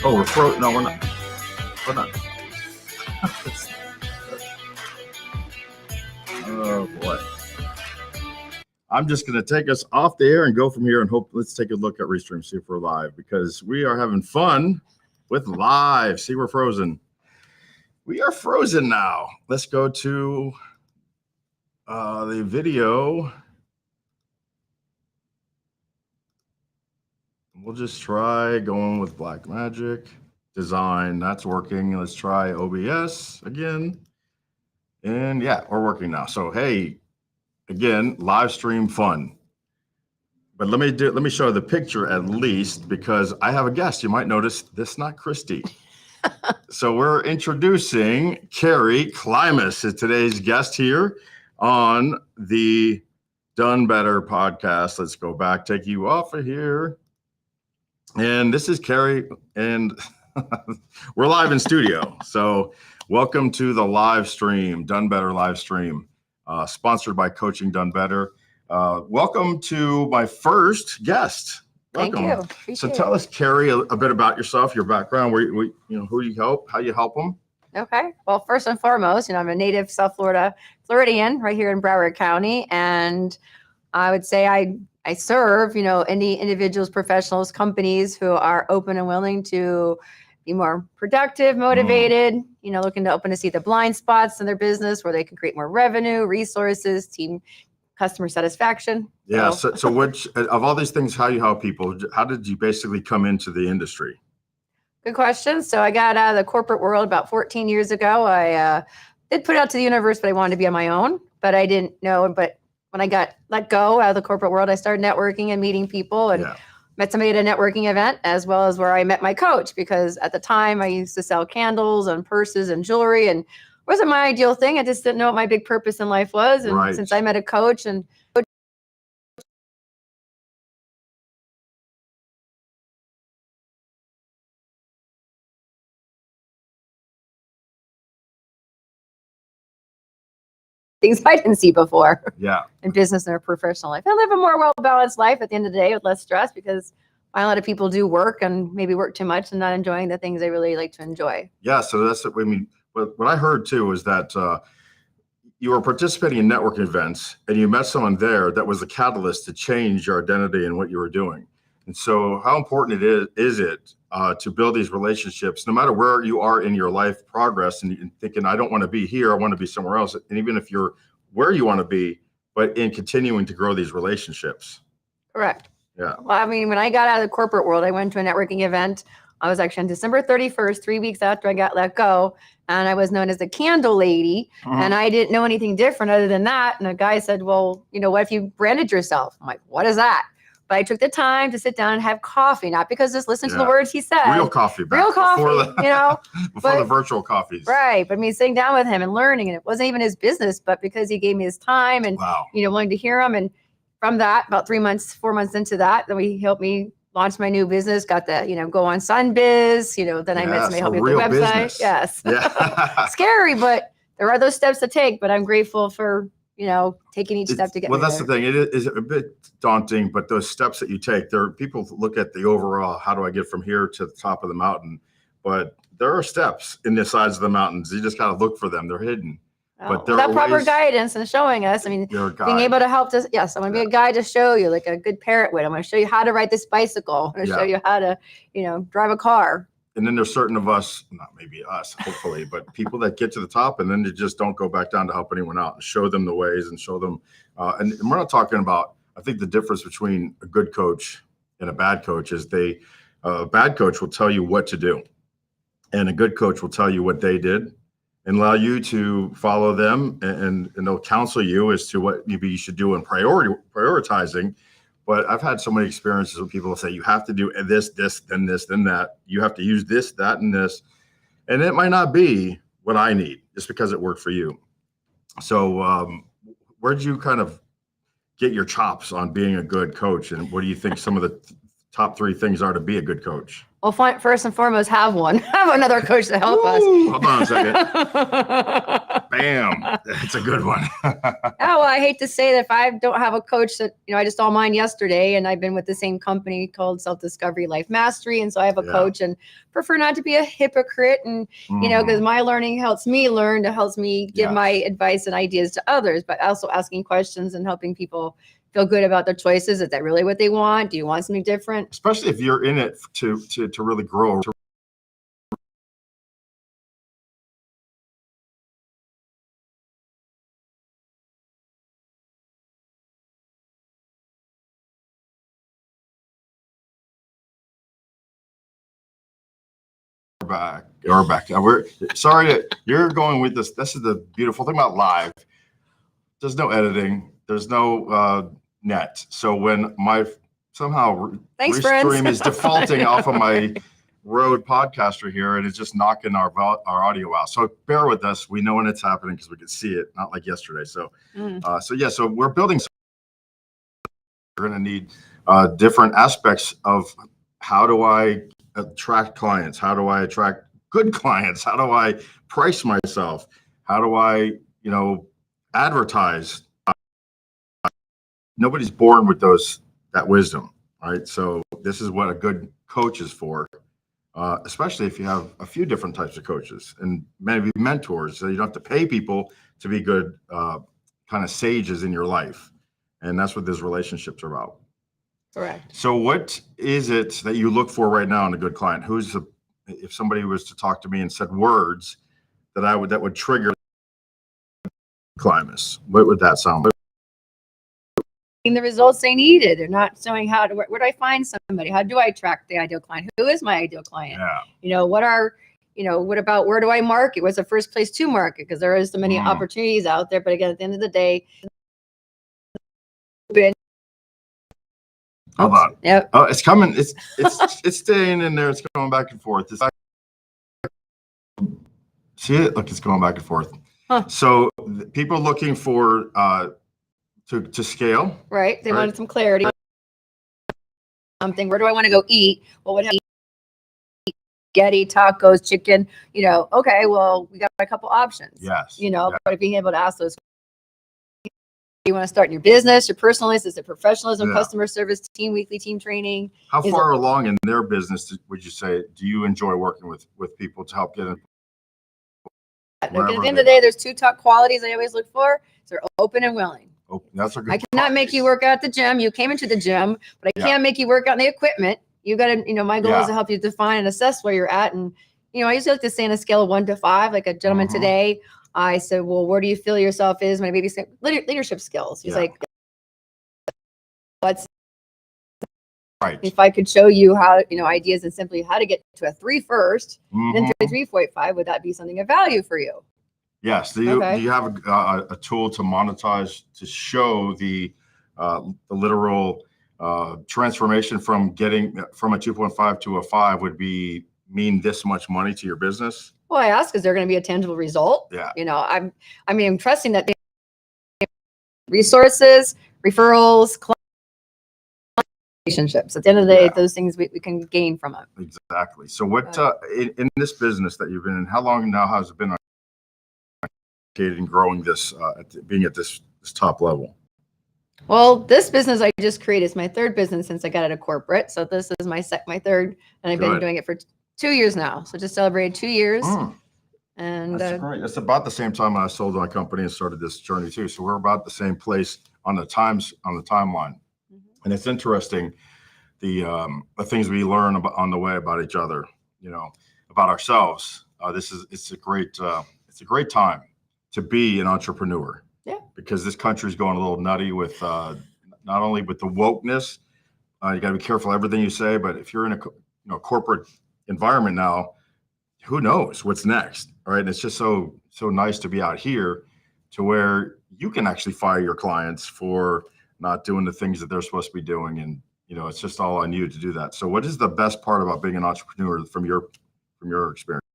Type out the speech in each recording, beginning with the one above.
Oh, we're frozen. No, we're not. We're not. Oh boy. I'm just going to take us off the air and go from here and hope. Let's take a look at Restream, see if we're live, because we are having fun with live. See, we're frozen. We are frozen now. Let's go to the video. We'll just try going with Black Magic design. That's working. Let's try OBS again. And yeah, we're working now. So, hey, again, live stream fun. But let me show the picture at least, because I have a guest. You might notice this, not Christy. So we're introducing Kerrie Klimas as today's guest here on the Done Better podcast. Let's go back, take you off of here. And this is Kerrie, and we're live in studio. So welcome to the live stream, Done Better live stream, sponsored by Coaching Done Better. Welcome to my first guest. Welcome. Thank you. Appreciate Tell us, Kerrie, a bit about yourself, your background, where you know, who you help, how you help them. Okay. Well, first and foremost, I'm a native South Florida Floridian right here in Broward County, and I would say I serve, any individuals, professionals, companies who are open and willing to be more productive, motivated, looking to open to see the blind spots in their business where they can create more revenue, resources, team customer satisfaction. Yeah. So which of all these things, how you help people, how did you basically come into the industry? Good question. So I got out of the corporate world about 14 years ago. I did put it out to the universe, but I wanted to be on my own, but I didn't know. But when I got let go out of the corporate world, I started networking and meeting people and met somebody at a networking event, as well as where I met my coach, because at the time I used to sell candles and purses and jewelry, and it wasn't my ideal thing. I just didn't know what my big purpose in life was. And since I met a coach and things I didn't see before in business or professional life. I live a more well-balanced life at the end of the day with less stress, because a lot of people do work and maybe work too much and not enjoying the things they really like to enjoy. Yeah. So that's what I mean. What I heard too is that you were participating in networking events and you met someone there that was the catalyst to change your identity and what you were doing. And so how important is it to build these relationships, no matter where you are in your life progress, and thinking, I don't want to be here, I want to be somewhere else. And even if you're where you want to be, but in continuing to grow these relationships. Correct. Yeah. Well, I mean, when I got out of the corporate world, I went to a networking event. I was actually on December 31st, 3 weeks after I got let go. And I was known as the candle lady. And I didn't know anything different other than that. And a guy said, well, what if you branded yourself? I'm like, what is that? But I took the time to sit down and have coffee, not because just listen to the words he said. Real coffee. Before the virtual coffees. Right. But me sitting down with him and learning, and it wasn't even his business, but because he gave me his time and, willing to hear him. And from that, about 4 months into that, then he helped me launch my new business, got the, go on Sunbiz, then I met somebody help me with the website. Business. Yes. Yeah. Scary, but there are those steps to take, but I'm grateful for, taking each step to get Well, that's the thing. It is a bit daunting, but those steps that you take, people look at the overall, how do I get from here to the top of the mountain? But there are steps in the sides of the mountains. You just got to look for them. They're hidden. But without proper guidance and showing us, being able to help us. Yes, I'm going to be a guide to show you, like a good parent would. I'm going to show you how to ride this bicycle. I'm going to show you how to, drive a car. And then there's certain of us, not maybe us, hopefully, but people that get to the top and then they just don't go back down to help anyone out and show them the ways and show them. And we're not talking about, I think the difference between a good coach and a bad coach is a bad coach will tell you what to do. And a good coach will tell you what they did and allow you to follow them, and they'll counsel you as to what maybe you should do in prioritizing. But I've had so many experiences where people say, you have to do this, then this, then that. You have to use this, that, and this. And it might not be what I need just because it worked for you. So where'd you kind of get your chops on being a good coach? And what do you think some of the top 3 things are to be a good coach? Well, first and foremost, have one. Have another coach to help us. Hold on a second. Bam. That's a good one. Oh, well, I hate to say that if I don't have a coach that, I just saw mine yesterday, and I've been with the same company called Self-Discovery Life Mastery. And so I have a coach, and prefer not to be a hypocrite. And, because my learning helps me learn, it helps me give my advice and ideas to others, but also asking questions and helping people feel good about their choices. Is that really what they want? Do you want something different? Especially if you're in it to really grow. We're back. We're sorry that you're going with this. This is the beautiful thing about live. There's no editing. There's no net. So when my somehow Restream is defaulting off of my Rode podcaster here, and it's just knocking our audio out. So bear with us. We know when it's happening because we can see it, not like yesterday. So so we're building. We're going to need different aspects of how do I attract clients? How do I attract good clients? How do I price myself? How do I, advertise? Nobody's born with that wisdom, right? So this is what a good coach is for, especially if you have a few different types of coaches and maybe mentors. So you don't have to pay people to be good kind of sages in your life. And that's what these relationships are about. Correct. So what is it that you look for right now in a good client? If somebody was to talk to me and said words that would trigger Klimas, what would that sound like? The results they needed. They're not showing where do I find somebody? How do I attract the ideal client? Who is my ideal client? Yeah. What about where do I market? What's the first place to market? Because there is so many opportunities out there. But again, at the end of the day, hold on. Yep. Oh, it's coming. It's staying in there. It's going back and forth. See it? Look, it's going back and forth. Huh. So people looking for to scale. Right. They wanted some clarity. Something. Where do I want to go eat? What would I eat? Spaghetti, tacos, chicken. Okay. Well, we got a couple options. Yes. But being able to ask those. You want to start in your business, your personal life? Is it professionalism, customer service, team, weekly team training? How far along in their business would you say, do you enjoy working with people to help get in? At the end of the day, there's two top qualities I always look for. They're open and willing. That's a good. I cannot make you work out at the gym. You came into the gym, but I can't make you work out in the equipment. You got to, my goal is to help you define and assess where you're at. And, I usually like to say on a scale of 1 to 5, like a gentleman today, I said, well, where do you feel yourself is? My baby said, leadership skills. He's like, what's right? If I could show you how, ideas and simply how to get to a 3 first, then 3.5, would that be something of value for you? Yes. Do you have a tool to monetize to show the literal transformation from getting from a 2.5 to a 5 would mean this much money to your business? Well, I ask, is there going to be a tangible result? Yeah. I'm trusting that resources, referrals, relationships. At the end of the day, those things we can gain from them. Exactly. So what in this business that you've been in, how long now has it been and growing this, being at this top level? Well, this business I just created is my 3rd business since I got out of corporate. So this is my 3rd, and I've been doing it for 2 years now. So just celebrated 2 years. And that's great. That's about the same time I sold my company and started this journey too. So we're about the same place on the timeline. And it's interesting the things we learn on the way about each other, about ourselves. It's a great time to be an entrepreneur. Yeah. Because this country is going a little nutty with not only with the wokeness. You got to be careful everything you say, but if you're in a corporate environment now, who knows what's next, right? And it's just so nice to be out here to where you can actually fire your clients for not doing the things that they're supposed to be doing. And, it's just all on you to do that. So what is the best part about being an entrepreneur from your experience?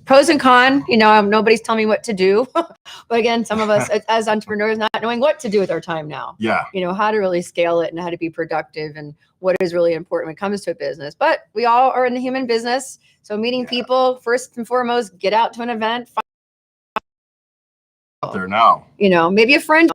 pros and cons, nobody's telling me what to do. But again, some of us as entrepreneurs not knowing what to do with our time now. Yeah. How to really scale it and how to be productive and what is really important when it comes to a business. But we all are in the human business. So meeting people, first and foremost, get out to an event. Out there now. Maybe a friend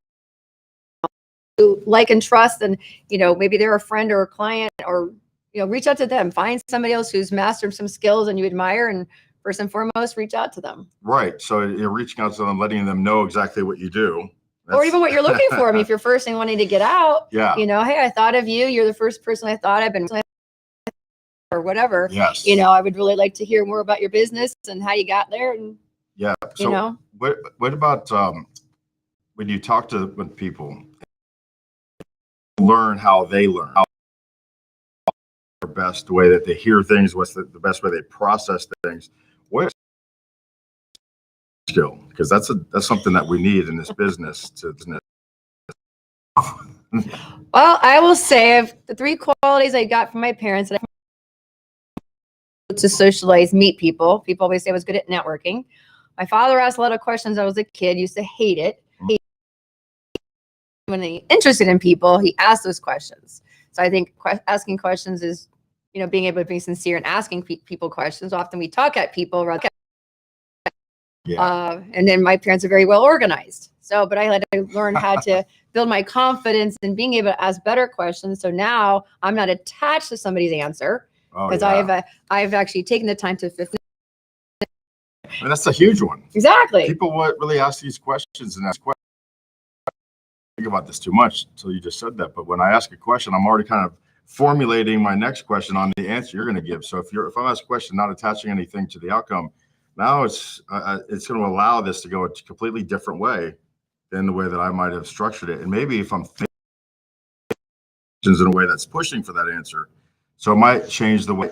you like and trust, and maybe they're a friend or a client, or reach out to them. Find somebody else who's mastered some skills and you admire, and first and foremost, reach out to them. Right. So you're reaching out to them, letting them know exactly what you do. Or even what you're looking for. I mean, if you're first and wanting to get out, yeah. Hey, I thought of you. You're the first person I thought I've been, or whatever. Yes. I would really like to hear more about your business and how you got there. And yeah. So what about when you talk with people, learn how they learn, how the best way that they hear things, what's the best way they process things, what skill? Because that's something that we need in this business Well, I will say the 3 qualities I got from my parents that to socialize, meet people. People always say I was good at networking. My father asked a lot of questions. I was a kid, used to hate it. When he's interested in people, he asked those questions. So I think asking questions is, being able to be sincere and asking people questions. Often we talk at people rather. And then my parents are very well organized. But I had to learn how to build my confidence in being able to ask better questions. So now I'm not attached to somebody's answer, because I've actually taken the time to fulfill. And that's a huge one. Exactly. People really ask these questions and ask questions. I think about this too much until you just said that. But when I ask a question, I'm already kind of formulating my next question on the answer you're going to give. So if I'm asked a question, not attaching anything to the outcome, now it's going to allow this to go a completely different way than the way that I might have structured it. And maybe if I'm thinking in a way that's pushing for that answer, so it might change the way.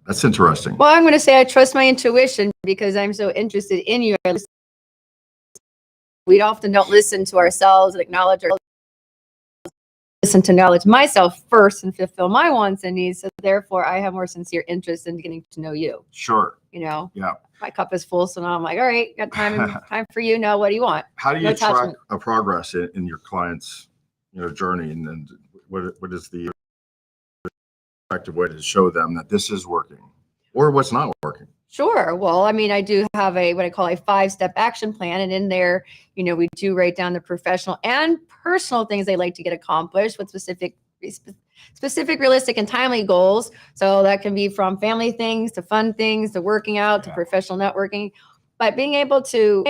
That's interesting. Well, I'm going to say I trust my intuition because I'm so interested in you. We often don't listen to ourselves and acknowledge listen to knowledge myself first and fulfill my wants and needs. So therefore, I have more sincere interest in getting to know you. Sure. Yeah. My cup is full, so now I'm like, all right, got time for you. Now, what do you want? How do you track a progress in your client's journey, and what is the effective way to show them that this is working or what's not working? Sure. Well, I mean, I do have what I call a 5-step action plan. And in there, we do write down the professional and personal things they like to get accomplished with specific, realistic, and timely goals. So that can be from family things to fun things to working out to professional networking. But being able to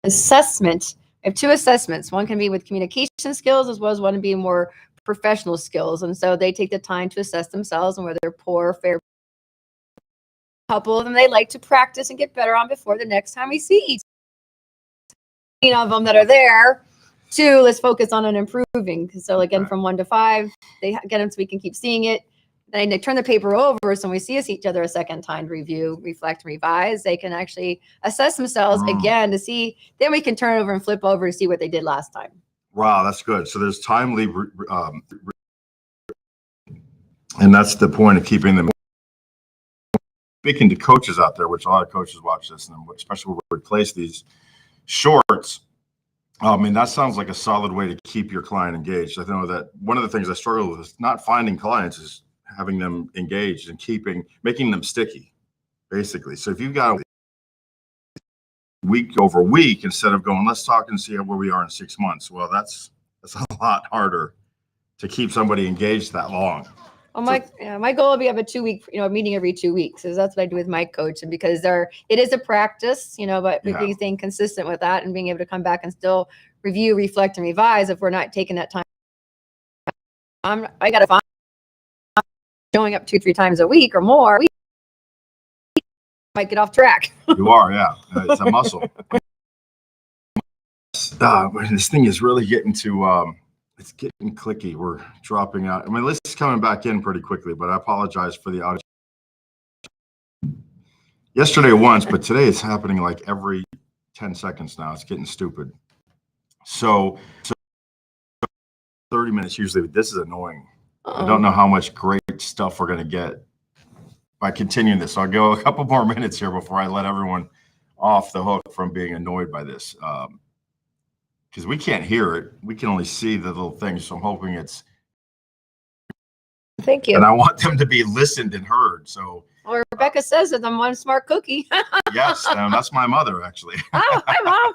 assessment, I have 2 assessments. One can be with communication skills as well as one to be more professional skills. And so they take the time to assess themselves and whether they're poor or fair. Couple of them they like to practice and get better on before the next time we see each of them that are there. 2, let's focus on an improving. So again, from 1 to 5, they get them so we can keep seeing it. Then they turn the paper over, so when we see each other a second time, review, reflect, and revise, they can actually assess themselves again to see. Then we can turn it over and flip over to see what they did last time. Wow, that's good. So there's timely, and that's the point of keeping them. Speaking to coaches out there, which a lot of coaches watch this, and especially when we replace these shorts, I mean, that sounds like a solid way to keep your client engaged. I know that one of the things I struggle with is not finding clients is having them engaged and making them sticky, basically. So if you've got week over week instead of going, let's talk and see where we are in 6 months. Well, that's a lot harder to keep somebody engaged that long. Well, my goal will be to have a 2-week, meeting every 2 weeks. So that's what I do with my coach. And because it is a practice, but being staying consistent with that and being able to come back and still review, reflect, and revise if we're not taking that time. I got to find showing up 2-3 times a week or more. Might get off track. You are, yeah. It's a muscle. This thing is really getting to. It's getting clicky. We're dropping out. I mean, this is coming back in pretty quickly, but I apologize for the audio. Yesterday once, but today it's happening like every 10 seconds now. It's getting stupid. So 30 minutes usually. This is annoying. I don't know how much great stuff we're going to get by continuing this. So I'll go a couple more minutes here before I let everyone off the hook from being annoyed by this. Because we can't hear it. We can only see the little things. So I'm hoping it's. Thank you. And I want them to be listened and heard. So. Well, Rebecca says that I'm one smart cookie. Yes, that's my mother, actually. Oh, hi, Mom.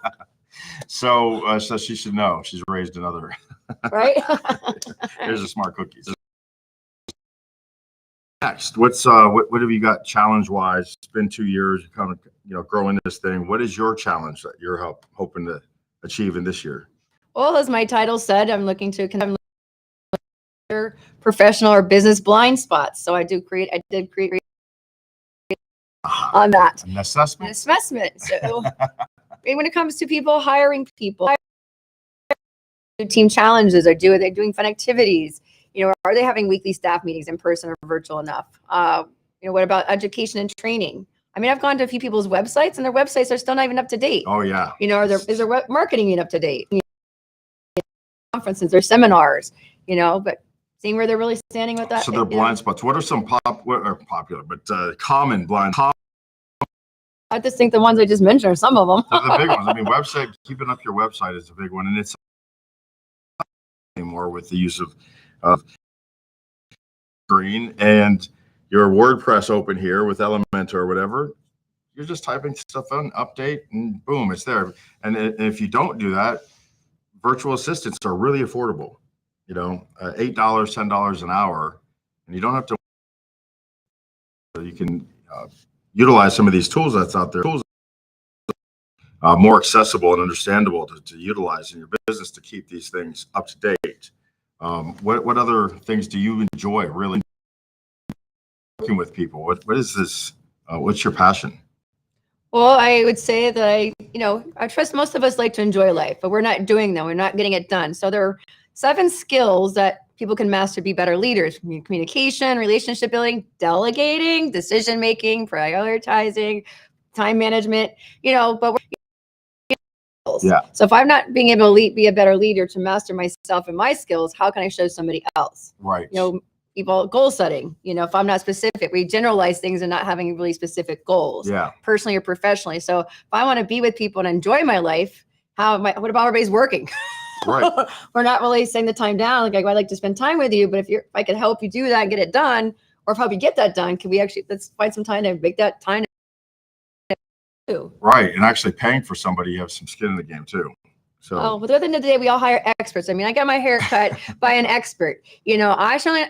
So she should know. She's raised another. Right? Here's a smart cookie. Next, what have you got challenge wise? It's been 2 years, kind of growing this thing. What is your challenge that you're hoping to achieve in this year? Well, as my title said, I'm looking to professional or business blind spots. So I did create on that. An assessment. An assessment. So when it comes to people hiring people, team challenges, are they doing fun activities? Are they having weekly staff meetings in person or virtual enough? What about education and training? I mean, I've gone to a few people's websites and their websites are still not even up to date. Oh yeah. Is their marketing even up to date? Conferences or seminars, but seeing where they're really standing with that. So they're blind spots. What are some popular, but common blind spots? I just think the ones I just mentioned are some of them. The big ones. I mean, keeping up your website is a big one, and it's anymore with the use of screen and your WordPress open here with Elementor or whatever. You're just typing stuff in, update, and boom, it's there. And if you don't do that, virtual assistants are really affordable. $8, $10 an hour, and you don't have to. You can utilize some of these tools that's out there. Tools more accessible and understandable to utilize in your business to keep these things up to date. What other things do you enjoy really working with people? What is this? What's your passion? Well, I would say that I trust most of us like to enjoy life, but we're not doing them. We're not getting it done. So there are 7 skills that people can master to be better leaders: communication, relationship building, delegating, decision making, prioritizing, time management. But we're Yeah. So if I'm not being able to be a better leader to master myself and my skills, how can I show somebody else? Right. People goal setting. If I'm not specific, we generalize things and not having really specific goals. Yeah. Personally or professionally. So if I want to be with people and enjoy my life, what about everybody's working? Right. We're not really setting the time down. Like, I'd like to spend time with you, but if I could help you do that and get it done, or if help you get that done, let's find some time to make that time. Right. And actually paying for somebody, you have some skin in the game too. So, but at the end of the day, we all hire experts. I mean, I got my hair cut by an expert. I should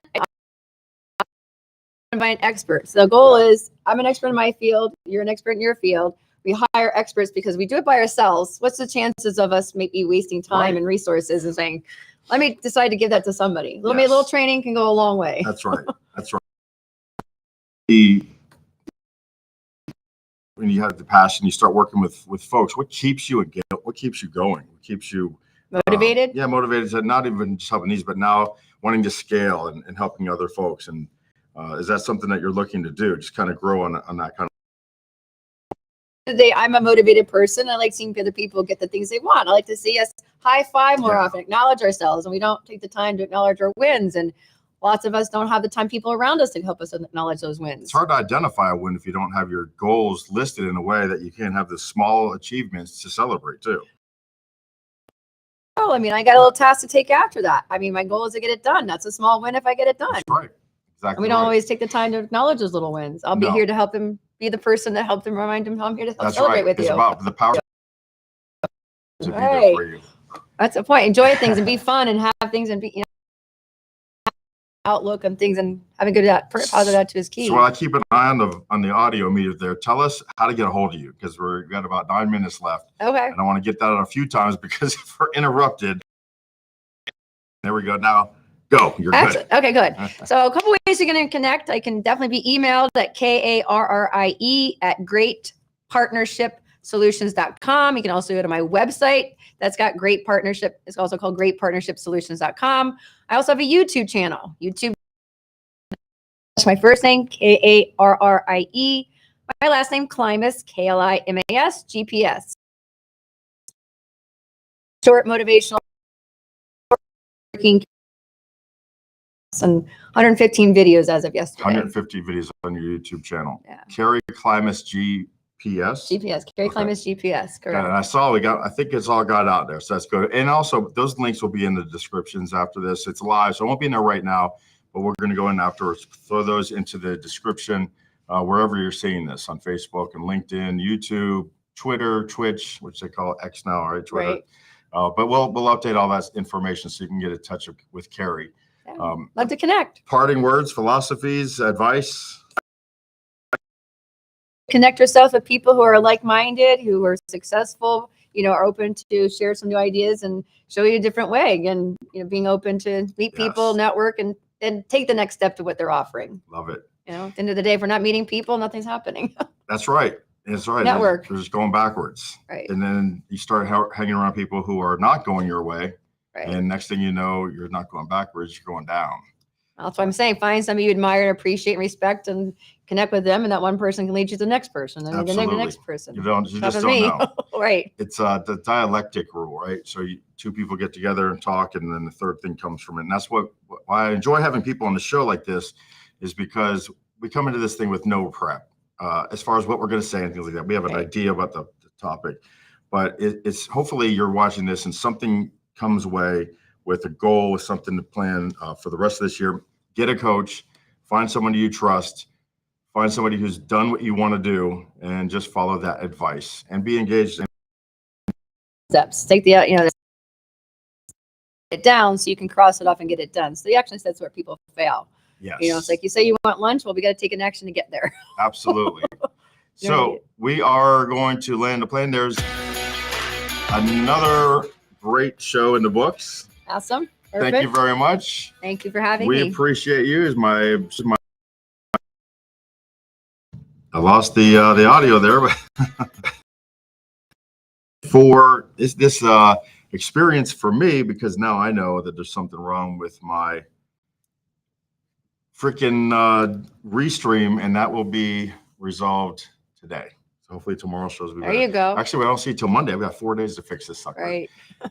by an expert. So the goal is, I'm an expert in my field. You're an expert in your field. We hire experts because we do it by ourselves. What's the chances of us maybe wasting time and resources and saying, let me decide to give that to somebody? A little training can go a long way. That's right. That's right. When you have the passion, you start working with folks. What keeps you going? What keeps you motivated? Motivated to not even just helping these, but now wanting to scale and helping other folks. And is that something that you're looking to do? Just kind of grow on that kind of. I'm a motivated person. I like seeing other people get the things they want. I like to see us high five more often, acknowledge ourselves, and we don't take the time to acknowledge our wins. And lots of us don't have the time people around us to help us acknowledge those wins. It's hard to identify a win if you don't have your goals listed in a way that you can have the small achievements to celebrate too. Oh, I mean, I got a little task to take after that. I mean, my goal is to get it done. That's a small win if I get it done. That's right. Exactly. And we don't always take the time to acknowledge those little wins. I'll be here to help him, be the person that helped him, remind him how I'm here to help celebrate with you. It's about the power to be there for you. That's the point. Enjoy things and be fun and have things and be, outlook on things and having good positive attitude is key. So I keep an eye on the audio meter there. Tell us how to get a hold of you, because we've got about 9 minutes left. Okay. And I want to get that out a few times because if we're interrupted. There we go. Now go. You're good. Okay, good. So a couple ways you're going to connect. I can definitely be emailed at karrie@greatpartnershipsolutions.com. You can also go to my website. That's got great partnership. It's also called greatpartnershipsolutions.com. I also have a YouTube channel. YouTube. That's my first name, Karrie. My last name, Klimas, Klimas, GPS. Short motivational. and 115 videos as of yesterday. 150 videos on your YouTube channel. Yeah. Kerrie Klimas GPS. Kerrie Klimas GPS, correct. And I saw I think it's all got out there. So that's good. And also those links will be in the descriptions after this. It's live, so it won't be in there right now, but we're going to go in afterwards. Throw those into the description wherever you're seeing this, on Facebook and LinkedIn, YouTube, Twitter, Twitch, which they call X now, right? Twitter. Right. But we'll update all that information so you can get in touch with Kerrie. Yeah. Love to connect. Parting words, philosophies, advice. Connect yourself with people who are like-minded, who are successful, are open to share some new ideas and show you a different way. And, being open to meet people, network, and take the next step to what they're offering. Love it. At the end of the day, if we're not meeting people, nothing's happening. That's right. That's right. Network. They're just going backwards. Right. And then you start hanging around people who are not going your way. Right. And next thing you know, you're not going backwards, you're going down. That's what I'm saying. Find somebody you admire and appreciate and respect, and connect with them, and that one person can lead you to the next person, and then the next person. You just don't know. Right. It's the dialectic rule, right? So two people get together and talk, and then the third thing comes from it. And that's why I enjoy having people on the show like this, is because we come into this thing with no prep as far as what we're going to say and things like that. We have an idea about the topic, but it's hopefully you're watching this and something comes away with a goal, with something to plan for the rest of this year. Get a coach, find somebody you trust, find somebody who's done what you want to do, and just follow that advice and be engaged. Steps. Take the it down so you can cross it off and get it done. So the action steps where people fail. Yes. It's like you say you want lunch. Well, we got to take an action to get there. Absolutely. So we are going to land the plane. There's another great show in the books. Awesome. Perfect. Thank you very much. Thank you for having me. We appreciate you. I lost the audio there, but for this experience for me, because now I know that there's something wrong with my freaking restream, and that will be resolved today. So hopefully tomorrow's shows will be better. There you go. Actually, we don't see till Monday. We got 4 days to fix this sucker. Right.